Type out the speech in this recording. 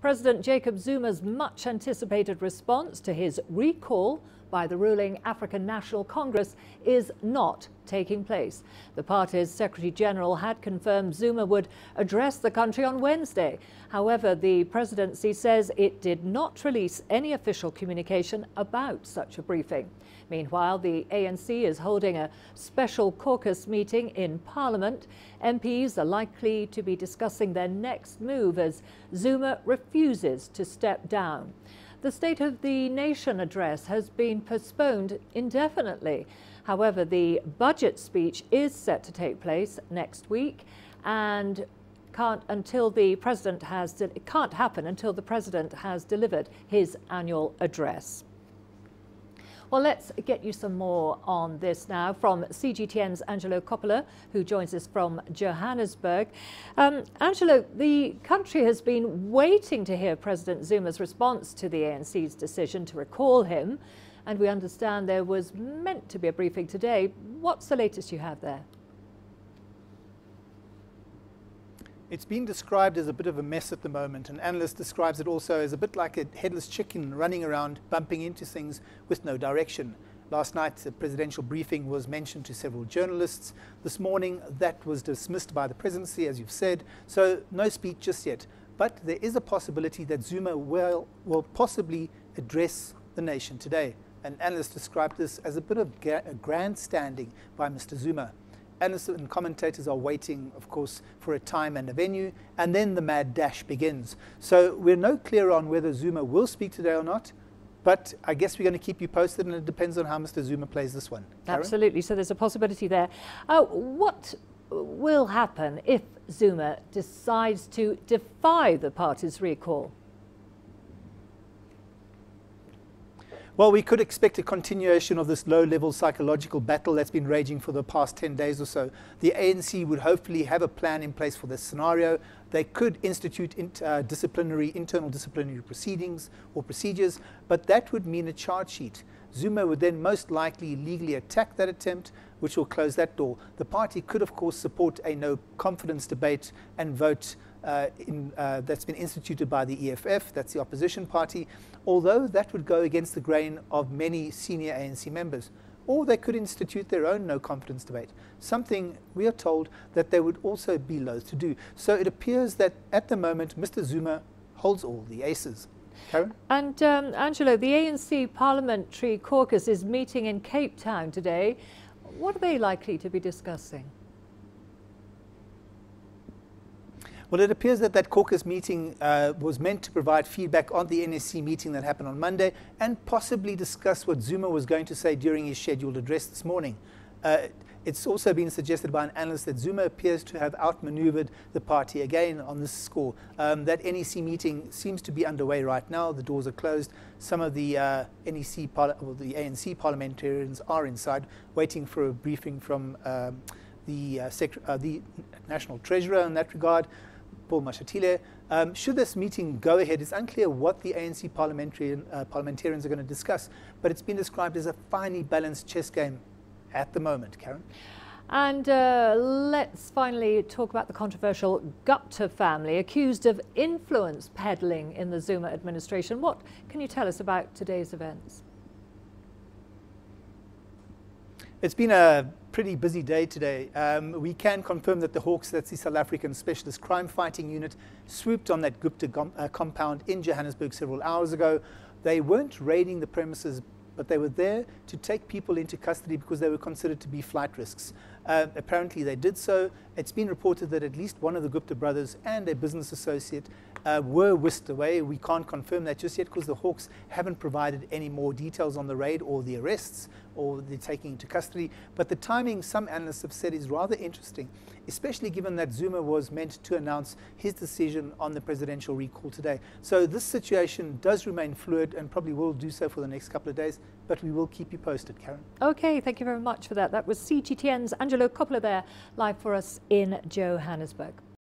President Jacob Zuma's much-anticipated response to his recall by the ruling African National Congress is not taking place. The party's Secretary-General had confirmed Zuma would address the country on Wednesday. However, the presidency says it did not release any official communication about such a briefing. Meanwhile, the ANC is holding a special caucus meeting in Parliament. MPs are likely to be discussing their next move as Zuma refuses to step down. The State of the Nation address has been postponed indefinitely. However, the budget speech is set to take place next week and can't happen until the president has delivered his annual address. Well, let's get you some more on this now from CGTN's Angelo Coppola, who joins us from Johannesburg. Angelo, the country has been waiting to hear President Zuma's response to the ANC's decision to recall him, and we understand there was meant to be a briefing today. What's the latest you have there? It's been described as a bit of a mess at the moment. An analyst describes it also as a bit like a headless chicken running around, bumping into things with no direction. Last night, a presidential briefing was mentioned to several journalists. This morning, that was dismissed by the presidency, as you've said. So no speech just yet. But there is a possibility that Zuma will possibly address the nation today. An analyst described this as a bit of grandstanding by Mr. Zuma. Analysts and commentators are waiting, of course, for a time and a venue, and then the mad dash begins. So we're no clearer on whether Zuma will speak today or not, but I guess we're going to keep you posted, and it depends on how Mr. Zuma plays this one. Karen? Absolutely, so there's a possibility there. What will happen if Zuma decides to defy the party's recall? Well, we could expect a continuation of this low-level psychological battle that's been raging for the past 10 days or so. The ANC would hopefully have a plan in place for this scenario. They could institute internal disciplinary proceedings or procedures, but that would mean a charge sheet. Zuma would then most likely legally attack that attempt, which will close that door. The party could, of course, support a no-confidence debate and vote that's been instituted by the EFF, that's the opposition party, although that would go against the grain of many senior ANC members. Or they could institute their own no-confidence debate, something we are told that they would also be loath to do. So it appears that at the moment, Mr. Zuma holds all the aces. Karen? And Angelo, the ANC Parliamentary Caucus is meeting in Cape Town today. What are they likely to be discussing? Well, it appears that that caucus meeting was meant to provide feedback on the NSC meeting that happened on Monday and possibly discuss what Zuma was going to say during his scheduled address this morning. It's also been suggested by an analyst that Zuma appears to have outmaneuvered the party again on this score. That NEC meeting seems to be underway right now. The doors are closed. Some of the the ANC parliamentarians are inside waiting for a briefing from the National Treasurer in that regard, Paul Mashatile. Should this meeting go ahead, it's unclear what the ANC parliamentarians are going to discuss, but it's been described as a finely balanced chess game at the moment. Karen? And let's finally talk about the controversial Gupta family, accused of influence peddling in the Zuma administration. What can you tell us about today's events? It's been a pretty busy day today. We can confirm that the Hawks, that's the South African Specialist Crime Fighting Unit, swooped on that Gupta compound in Johannesburg several hours ago. They weren't raiding the premises, but they were there to take people into custody because they were considered to be flight risks. Apparently they did so. It's been reported that at least one of the Gupta brothers and a business associate were whisked away. We can't confirm that just yet because the Hawks haven't provided any more details on the raid or the arrests or the taking into custody. But the timing, some analysts have said, is rather interesting, especially given that Zuma was meant to announce his decision on the presidential recall today. So this situation does remain fluid and probably will do so for the next couple of days, but we will keep you posted, Karen. Okay, thank you very much for that. That was CGTN's Angelo Coppola there, live for us in Johannesburg.